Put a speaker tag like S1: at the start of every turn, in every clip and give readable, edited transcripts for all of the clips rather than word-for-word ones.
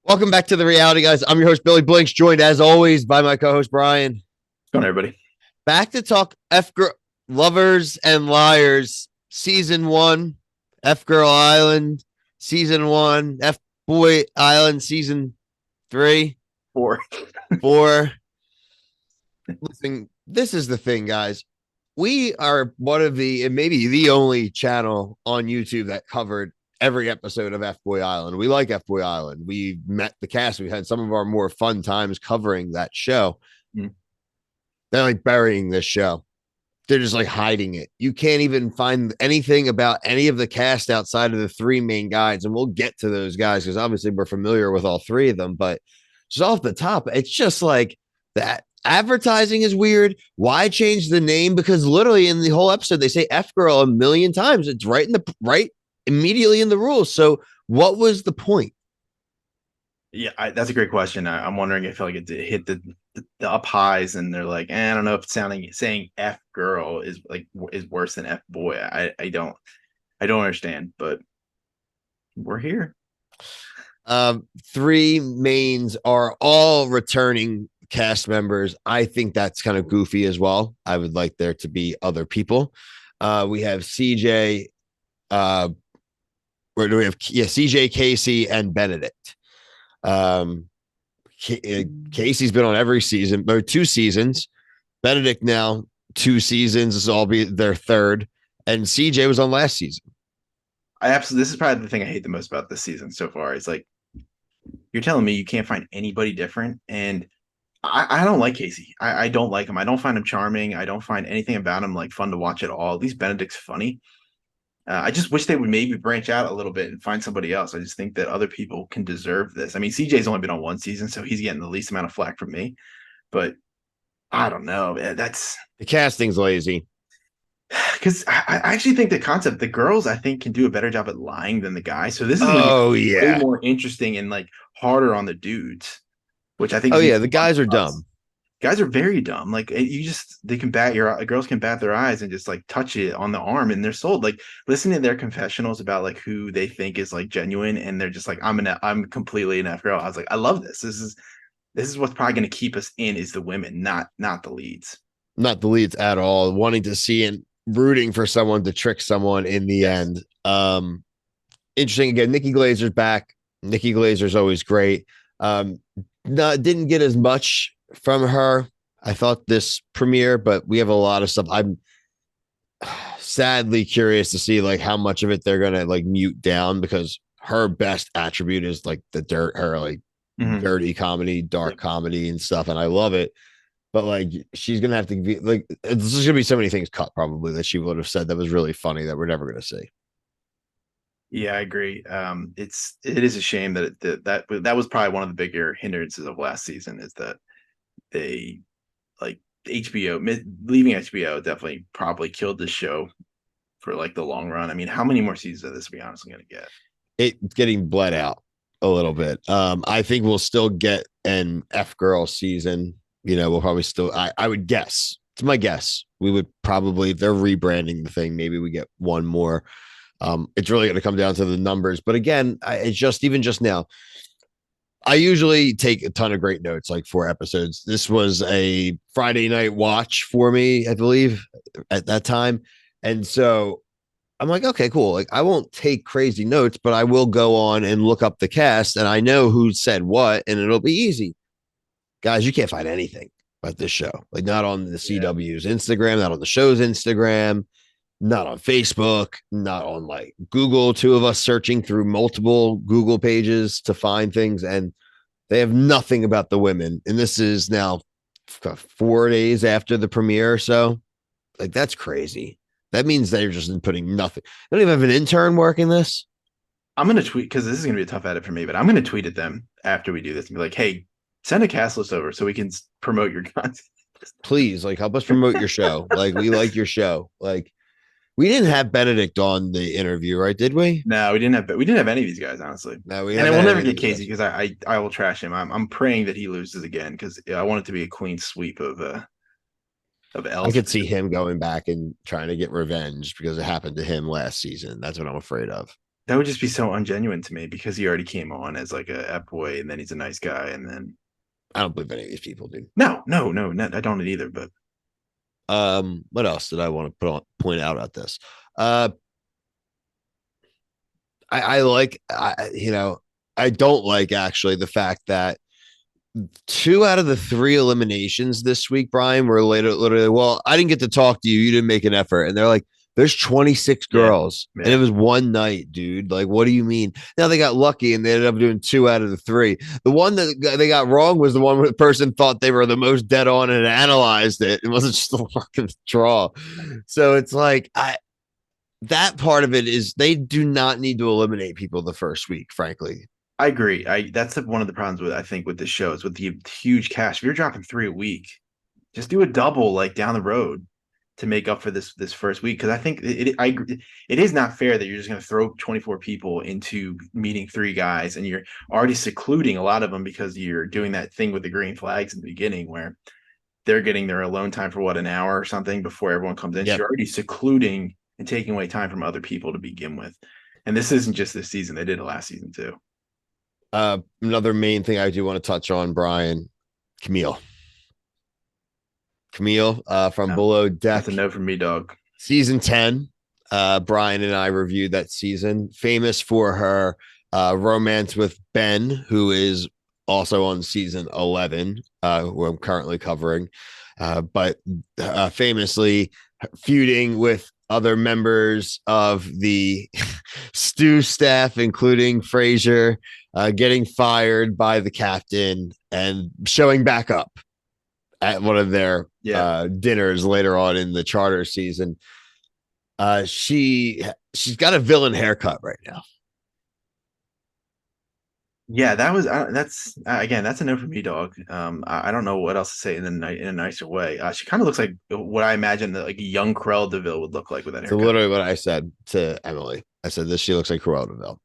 S1: Welcome back to the reality, guys. I'm your host, Billy Blinks, joined as always by my co host, Brian.
S2: What's going on, everybody?
S1: Back to talk Lovers and Liars, Season 1, Fgirl Island, Season 1, Fboy Island, Season 3,
S2: Four.
S1: 4. Listen, this is the thing, guys. We are one of the, and maybe the only channel on YouTube that covered every episode of Fboy Island. We like Fboy Island. We met the cast. We had some of our more fun times covering that show.
S2: Mm.
S1: They're like burying this show. They're just like hiding it. You can't even find anything about any of the cast outside of the three main guys. And we'll get to those guys because obviously we're familiar with all three of them. But just off the top, it's just like that advertising is weird. Why change the name? Because literally in the whole episode, they say F girl a million times. It's right immediately in the rules. So what was the point?
S2: Yeah, that's a great question. I'm wondering if like it hit the up highs, and they're like, I don't know if saying F girl is worse than F boy. I don't understand, but we're here.
S1: Three mains are all returning cast members. I think that's kind of goofy as well. I would like there to be other people. We have CJ. Where do we have? Yeah, CJ, Casey, and Benedict. Casey's been on every season, or 2 seasons. Benedict now 2 seasons. This will all be their third, and CJ was on last season.
S2: This is probably the thing I hate the most about this season so far. It's like you're telling me you can't find anybody different, and I don't like Casey. I don't like him. I don't find him charming. I don't find anything about him like fun to watch at all. At least Benedict's funny. I just wish they would maybe branch out a little bit and find somebody else. I just think that other people can deserve this. I mean, CJ's only been on 1 season, so he's getting the least amount of flack from me. But I don't know. That's
S1: the casting's lazy.
S2: Because I actually think the girls, I think, can do a better job at lying than the guys. So this is way more interesting and like harder on the dudes, which I think.
S1: Oh yeah, the guys are dumb.
S2: Guys are very dumb. Like they can girls can bat their eyes and just like touch it on the arm, and they're sold. Like listen to their confessionals about like who they think is like genuine, and they're just like, I'm completely an F girl. I was like, I love this. This is what's probably going to keep us in is the women, not the leads.
S1: Not the leads at all. Wanting to see and rooting for someone to trick someone in the end. Interesting again. Nikki Glazer's back. Nikki Glazer's always great. Didn't get as much from her, I thought, this premiere, but we have a lot of stuff. I'm sadly curious to see like how much of it they're gonna like mute down, because her best attribute is like her like dirty comedy, dark comedy and stuff, and I love it. But like she's gonna have to be like, there's gonna be so many things cut probably that she would have said that was really funny that we're never gonna see.
S2: Yeah, I agree. It is a shame that that was probably one of the bigger hindrances of last season, is that they like HBO leaving HBO definitely probably killed this show for like the long run. I mean, how many more seasons of this are we honestly going to get?
S1: It's getting bled out a little bit. I think we'll still get an F girl season. You know, we'll probably still, I would guess, it's my guess, we would probably, if they're rebranding the thing, maybe we get one more. It's really going to come down to the numbers. But again, it's just, even just now, I usually take a ton of great notes, like 4 episodes. This was a Friday night watch for me, I believe, at that time. And so I'm like, okay, cool. Like, I won't take crazy notes, but I will go on and look up the cast, and I know who said what, and it'll be easy. Guys, you can't find anything about this show. Like, not on the CW's Instagram, not on the show's Instagram, not on Facebook, not on like Google. 2 of us searching through multiple Google pages to find things, and they have nothing about the women. And this is now 4 days after the premiere. So like, that's crazy. That means they're just putting nothing. They don't even have an intern working this.
S2: I'm going to tweet, because this is going to be a tough edit for me, but I'm going to tweet at them after we do this and be like, hey, send a cast list over so we can promote your content.
S1: Please, like, help us promote your show. Like, we like your show. Like, we didn't have Benedict on the interview, right? Did we?
S2: No, we didn't have any of these guys, honestly.
S1: No,
S2: and we'll never get Casey, because I will trash him. I'm praying that he loses again, because I want it to be a clean sweep of L's.
S1: I could see him going back and trying to get revenge because it happened to him last season. That's what I'm afraid of.
S2: That would just be so ungenuine to me because he already came on as like a F boy and then he's a nice guy and then
S1: I don't believe any of these people, dude.
S2: no, I don't either. But
S1: What else did I want to point out about this? Uh, I like, I don't like actually the fact that two out of the three eliminations this week, Brian, were later literally, well, I didn't get to talk to you. You didn't make an effort. And they're like, there's 26
S2: yeah,
S1: girls. And it
S2: yeah,
S1: was one night, dude. Like, what do you mean? Now they got lucky and they ended up doing two out of the three. The one that they got wrong was the one where the person thought they were the most dead on and analyzed it. It wasn't just a fucking draw. So it's like, that part of it is they do not need to eliminate people the first week, frankly.
S2: I agree. That's one of the problems with I think with the shows with the huge cash. If you're dropping 3 a week, just do a double like down the road to make up for this first week because I think it is not fair that you're just going to throw 24 people into meeting 3 guys and you're already secluding a lot of them because you're doing that thing with the green flags in the beginning where they're getting their alone time for what an hour or something before everyone comes in. So
S1: Yep.
S2: you're already secluding and taking away time from other people to begin with. And this isn't just this season; they did it last season too.
S1: Another main thing I do want to touch on, Brian, Camille. Camille from
S2: No,
S1: Below
S2: that's a
S1: Deck,
S2: no from me, dog.
S1: season 10. Brian and I reviewed that season, famous for her romance with Ben, who is also on season 11, who I'm currently covering, but famously feuding with other members of the Stew staff, including Frasier, getting fired by the captain and showing back up at one of their
S2: Yeah,
S1: dinners later on in the charter season. She's got a villain haircut right now.
S2: yeah, that's again, that's a no for me, dog. I don't know what else to say in a nicer way. She kind of looks like what I imagine that like a young Cruella Deville would look like with that
S1: So
S2: haircut.
S1: literally what I said to Emily. I said this. She looks like Cruella Deville.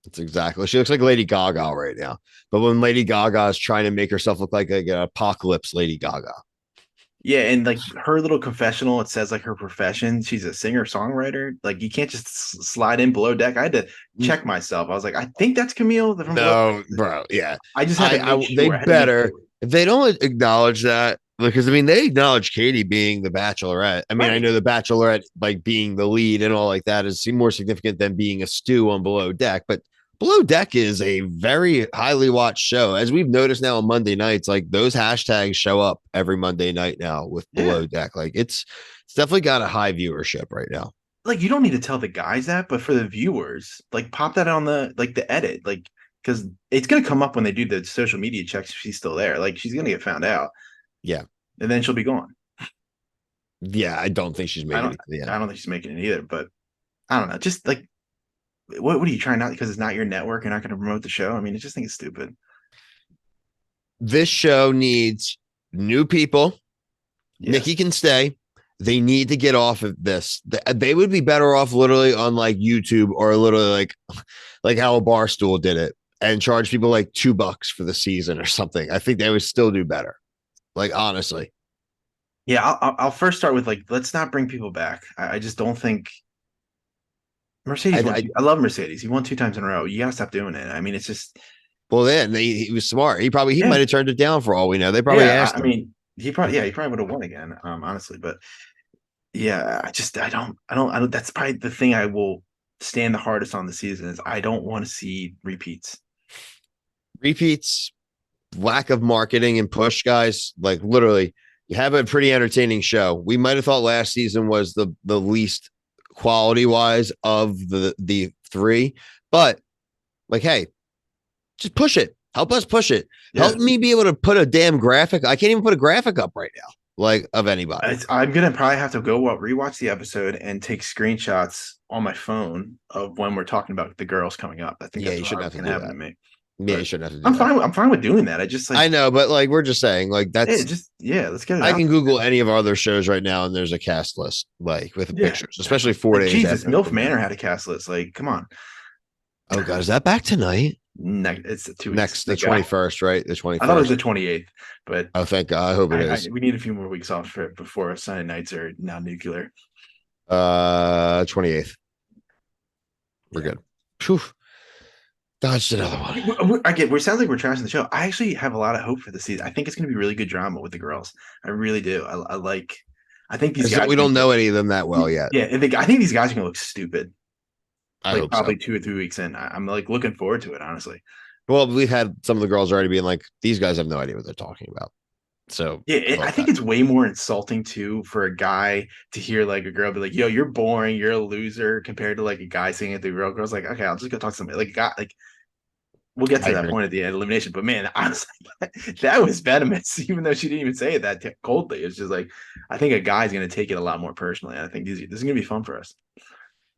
S1: It's exactly. She looks like Lady Gaga right now. But when Lady Gaga is trying to make herself look like an apocalypse Lady Gaga.
S2: Yeah, and like her little confessional, it says like her profession. She's a singer songwriter. Like you can't just slide in below deck. I had to check myself. I was like, I think that's Camille from below
S1: No,
S2: deck.
S1: bro. Yeah.
S2: I just had to make
S1: They
S2: sure. I had to make
S1: better,
S2: sure.
S1: if they don't acknowledge that, because I mean, they acknowledge Katie being the bachelorette. I mean, I
S2: Right.
S1: know the bachelorette, like being the lead and all like that, is more significant than being a stew on Below Deck. But Below Deck is a very highly watched show. As we've noticed now on Monday nights, like those hashtags show up every Monday night now with
S2: Yeah.
S1: Below Deck. Like it's definitely got a high viewership right now.
S2: Like you don't need to tell the guys that, but for the viewers, like pop that on the edit, like because it's gonna come up when they do the social media checks if she's still there. Like she's gonna get found out
S1: Yeah.
S2: and then she'll be gone.
S1: Yeah. I don't think she's
S2: I
S1: making
S2: don't
S1: it to the
S2: I
S1: end.
S2: don't think she's making it either, but I don't know. Just like what are you trying not because it's not your network, you're not gonna promote the show. I mean, I just think it's stupid.
S1: This show needs new people.
S2: Yes.
S1: Nikki can stay. They need to get off of this. They would be better off literally on like YouTube or literally like how a Barstool did it and charge people like $2 for the season or something. I think they would still do better. Like honestly,
S2: Yeah, I'll first start with like let's not bring people back. I just don't think
S1: I,
S2: Mercedes won.
S1: I
S2: I love Mercedes. He won 2 times in a row. You gotta stop doing it. I mean, it's just
S1: well then he was smart. He
S2: yeah,
S1: might have turned it down for all we know. They probably
S2: yeah. I
S1: asked him.
S2: mean, he probably would have won again. Honestly, but yeah, I don't. That's probably the thing I will stand the hardest on the season is I don't want to see repeats.
S1: Repeats, lack of marketing and push, guys. Like literally, you have a pretty entertaining show. We might have thought last season was the least quality wise of the three, but like, hey, just push it. Help us push it.
S2: Yeah,
S1: Help me be able to put a damn graphic. I can't even put a graphic up right now, like of anybody.
S2: I'm gonna probably have to go rewatch the episode and take screenshots on my phone of when we're talking about the girls coming up. I think
S1: Yeah,
S2: that's
S1: you shouldn't have to
S2: gonna
S1: do
S2: happen to
S1: that.
S2: me.
S1: Yeah, you
S2: But
S1: shouldn't have to do that.
S2: I'm fine with doing that. I just like
S1: I know, but like we're just saying, like
S2: yeah,
S1: that's
S2: just yeah, let's get it
S1: I
S2: out.
S1: can Google any of our other shows right now, and there's a cast list like with
S2: Yeah.
S1: pictures, especially 4 days
S2: Jesus,
S1: after the
S2: MILF
S1: premiere.
S2: Manor had a cast list. Like, come on.
S1: Oh god, is that back tonight?
S2: It's 2 weeks.
S1: Next, the
S2: Thank God.
S1: 21st, right? The
S2: I thought it was
S1: 21st.
S2: the 28th, but
S1: Oh, thank God. I hope it is.
S2: we need a few more weeks off for before Sunday nights are now nuclear.
S1: 28th. We're
S2: Yeah.
S1: good. Phew, dodged another one.
S2: I get. We sounds like we're trashing the show. I actually have a lot of hope for the season. I think it's going to be really good drama with the girls. I really do. I like. I think these guys.
S1: We don't know any of them that well yet.
S2: Yeah, I think these guys are going to look stupid.
S1: I
S2: Like
S1: hope so.
S2: probably 2 or 3 weeks in. I'm like looking forward to it. Honestly.
S1: Well, we've had some of the girls already being like, these guys have no idea what they're talking about. So
S2: Yeah,
S1: I
S2: I
S1: love
S2: think
S1: that.
S2: it's way more insulting too for a guy to hear like a girl be like, "Yo, you're boring. You're a loser," compared to like a guy saying it to a girl. Girl's like, "Okay, I'll just go talk to somebody." Like, a guy, like we'll get
S1: I
S2: to that
S1: agree.
S2: point at the end elimination. But man, I was like, that was venomous, even though she didn't even say it that coldly. It's just like, I think a guy's going to take it a lot more personally. I think this is going to be fun for us.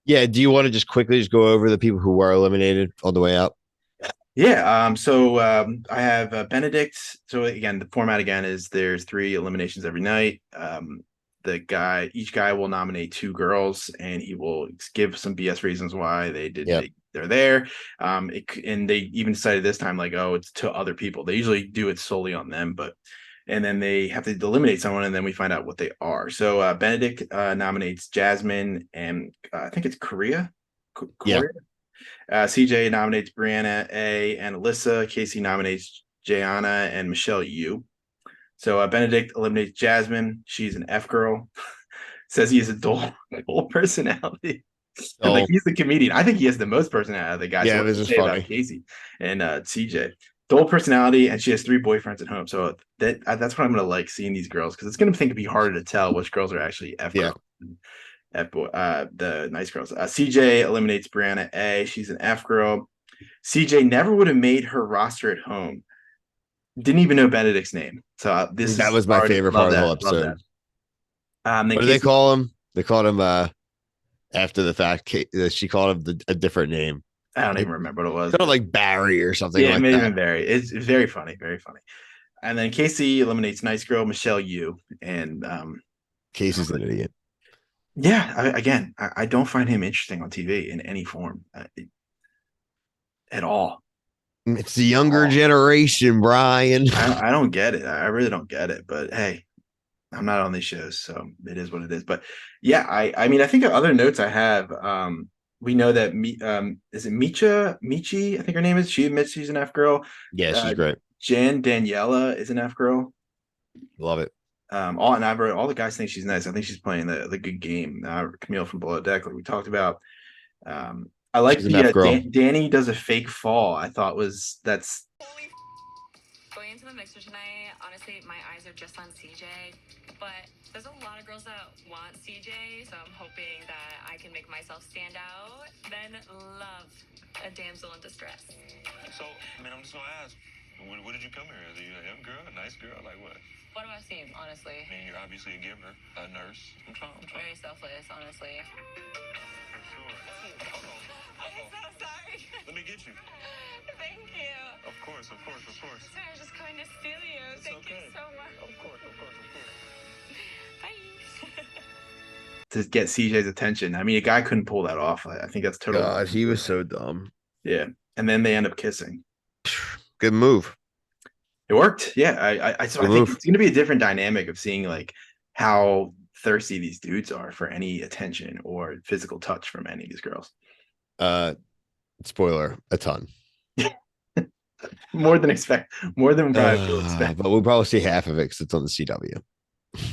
S1: Yeah. Do you want to just quickly just go over the people who were eliminated on the way out?
S2: Yeah. So I have Benedict. So again, the format again is there's 3 eliminations every night. Each guy will nominate 2 girls, and he will give some BS reasons why
S1: Yep.
S2: they're there. And they even decided this time like, oh, it's to other people. They usually do it solely on them, but and then they have to eliminate someone, and then we find out what they are. So Benedict nominates Jasmine, and I think it's
S1: Yeah.
S2: Korea. CJ nominates Brianna A and Alyssa. Casey nominates Jayana and Michelle U. So Benedict eliminates Jasmine. She's an F girl. Says he has a dull personality. And like
S1: So
S2: he's the comedian. I think he has the most personality of the guys. So
S1: yeah,
S2: what
S1: this
S2: do you
S1: is
S2: say about
S1: funny.
S2: Casey and CJ? Dull personality, and she has 3 boyfriends at home. So that's what I'm gonna like seeing these girls because it's gonna think it'd be harder to tell which girls are actually F
S1: Yeah.
S2: girls. F boy, the nice girls. CJ eliminates Brianna A. She's an F girl. CJ never would have made her roster at home. Didn't even know Benedict's name. So this
S1: That
S2: is
S1: was my
S2: already
S1: favorite part
S2: love
S1: of the whole
S2: that. Love that.
S1: episode.
S2: Then
S1: What do they
S2: Casey,
S1: call him? They called him after the fact. She called him a different name.
S2: I don't
S1: Like
S2: even remember what it was,
S1: kind of
S2: but
S1: like Barry or something
S2: yeah, it
S1: like
S2: may have
S1: that.
S2: been very. It's very funny, very funny. And then Casey eliminates nice girl Michelle Yu, and
S1: Casey's an idiot.
S2: yeah, I don't find him interesting on TV in any form at all.
S1: It's the younger generation, Brian.
S2: I don't get it. I really don't get it. But hey, I'm not on these shows, so it is what it is. But yeah, I mean, I think other notes I have. We know that is it Michi? I think her name is. She admits she's an F girl.
S1: Yeah, she's
S2: Uh,
S1: great.
S2: Jen Daniela is an F girl.
S1: Love it.
S2: All the guys think she's nice. I think she's playing the good game. Camille from Below Deck, like we talked about. I like
S1: She's an
S2: the
S1: F girl.
S2: Danny does a fake fall. I thought was that's
S3: Going into the mixer tonight, honestly, my eyes are just on CJ, but there's a lot of girls that want CJ, so I'm hoping that I can make myself stand out. Then love a damsel in distress.
S4: So, I mean, I'm just gonna ask, what did you come here as? Are you a young girl, a nice girl, like what?
S3: What do I seem, honestly?
S4: I mean, you're obviously a giver, a nurse. I'm trying.
S3: Very selfless, honestly.
S4: For sure.
S3: I'm so sorry.
S4: Let me get you.
S3: Thank you.
S4: Of course, of course, of course.
S3: Sorry, I was just coming to steal you.
S4: It's
S3: Thank
S4: okay.
S3: you so much.
S4: Of course, of course, of course.
S3: Bye.
S2: to get CJ's attention. I mean, a guy couldn't pull that off. I think that's totally.
S1: God, he was so dumb.
S2: Yeah, and then they end up kissing.
S1: Good move.
S2: It worked. Yeah, I think it's going to be a different dynamic of seeing like how thirsty these dudes are for any attention or physical touch from any of these girls.
S1: Spoiler, a ton.
S2: More than probably people expect.
S1: But we'll probably see half of it because it's on the CW.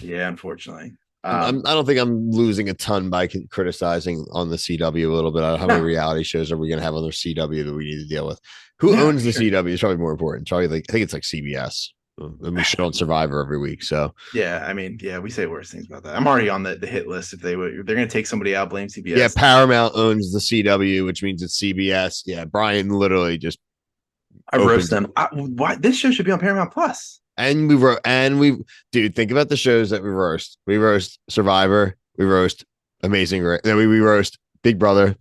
S2: Yeah, unfortunately.
S1: I don't think I'm losing a ton by criticizing on the CW a little bit. How many reality shows are we going to have on the CW that we need to deal with? Who owns the CW is probably more important. Probably like I think it's like CBS. And we shit on Survivor every week. So
S2: yeah, I mean, yeah, we say worse things about that. I'm already on the hit list. If they're going to take somebody out, blame CBS.
S1: yeah, Paramount owns the CW, which means it's CBS. Yeah, Brian literally just
S2: I roast them. Why this show should be on Paramount Plus?
S1: And dude, think about the shows that we roast. We roast Survivor. We roast Amazing Race. Then we roast Big Brother.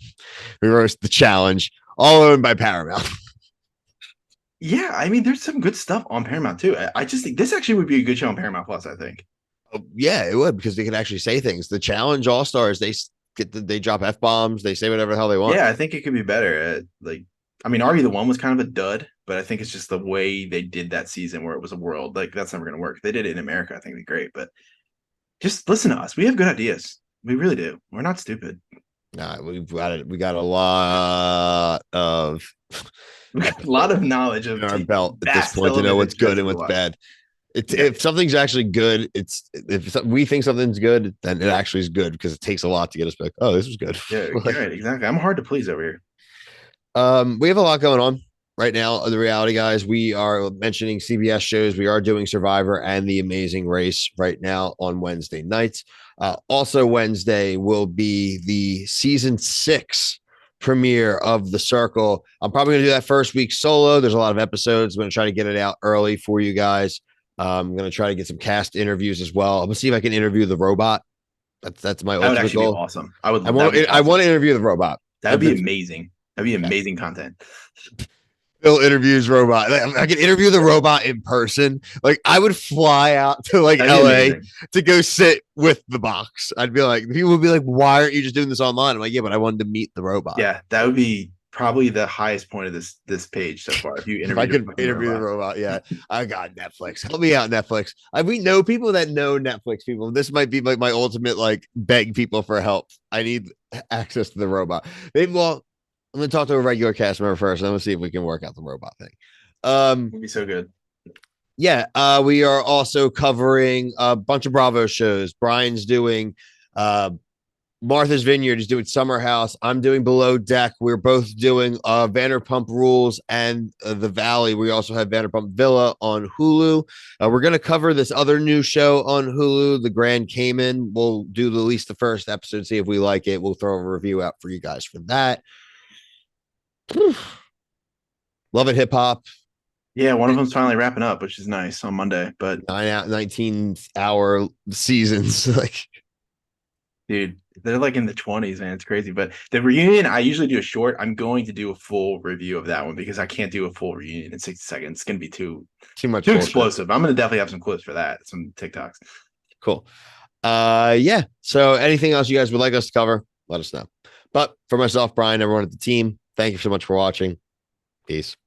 S1: We roast The Challenge, all owned by Paramount.
S2: Yeah, I mean, there's some good stuff on Paramount too. I just think this actually would be a good show on Paramount Plus. I think.
S1: Oh, yeah, it would because they can actually say things. The Challenge All Stars, they drop F bombs. They say whatever the hell they want.
S2: Yeah, I think it could be better. I mean, Are You the One was kind of a dud, but I think it's just the way they did that season where it was a world. Like, that's never going to work. If they did it in America, I think it'd be great. But just listen to us. We have good ideas. We really do. We're not stupid.
S1: We got a lot of
S2: A lot of knowledge
S1: in
S2: of
S1: our belt at this
S2: vast
S1: point to know
S2: television
S1: what's
S2: shows
S1: good
S2: that
S1: and
S2: we
S1: what's
S2: watch.
S1: bad. It's
S2: Yeah.
S1: if something's actually good, we think something's good, then it actually is good because it takes a lot to get us back. Oh, this was good.
S2: Yeah,
S1: Like,
S2: right, exactly. I'm hard to please over here.
S1: we have a lot going on right now. The reality guys, we are mentioning CBS shows. We are doing Survivor and The Amazing Race right now on Wednesday nights. Also, Wednesday will be the season 6 premiere of The Circle. I'm probably going to do that first week solo. There's a lot of episodes. I'm going to try to get it out early for you guys. I'm going to try to get some cast interviews as well. I'm going to see if I can interview the robot. That's my
S2: That would
S1: ultimate
S2: actually be
S1: goal.
S2: awesome.
S1: I
S2: That'd
S1: want to interview the robot.
S2: be amazing. That'd be
S1: Okay.
S2: amazing content.
S1: Bill interviews robot. Like, I could interview the robot in person. Like I would fly out to like
S2: That'd be
S1: LA
S2: amazing.
S1: to go sit with the box. I'd be like, people would be like, why aren't you just doing this online? I'm like, yeah, but I wanted to meet the robot.
S2: Yeah, that would be probably the highest point of this page so far. If you
S1: If I
S2: interviewed
S1: could interview the robot, yeah. I got Netflix. Help me out, Netflix. We know people that know Netflix people. This might be like my ultimate like beg people for help. I need access to the robot. Maybe I'm gonna talk to a regular cast member first, and I'm gonna see if we can work out the robot thing.
S2: It'd be so good.
S1: Yeah, we are also covering a bunch of Bravo shows. Brian's doing Martha's Vineyard is doing Summer House. I'm doing Below Deck. We're both doing Vanderpump Rules and The Valley. We also have Vanderpump Villa on Hulu. We're going to cover this other new show on Hulu, The Grand Cayman. We'll do at least the first episode, see if we like it. We'll throw a review out for you guys for that. Love It Hip Hop.
S2: Yeah, one of them's finally wrapping up, which is nice on Monday. But
S1: 19-hour seasons. Like,
S2: dude, they're like in the 20s, man. It's crazy. But the reunion, I usually do a short. I'm going to do a full review of that one because I can't do a full reunion in 60 seconds. It's gonna be too
S1: much
S2: too
S1: bullshit.
S2: explosive. I'm gonna definitely have some clips for that, some TikToks.
S1: Cool. Yeah. So anything else you guys would like us to cover, let us know. But for myself, Brian, everyone at the team, thank you so much for watching. Peace.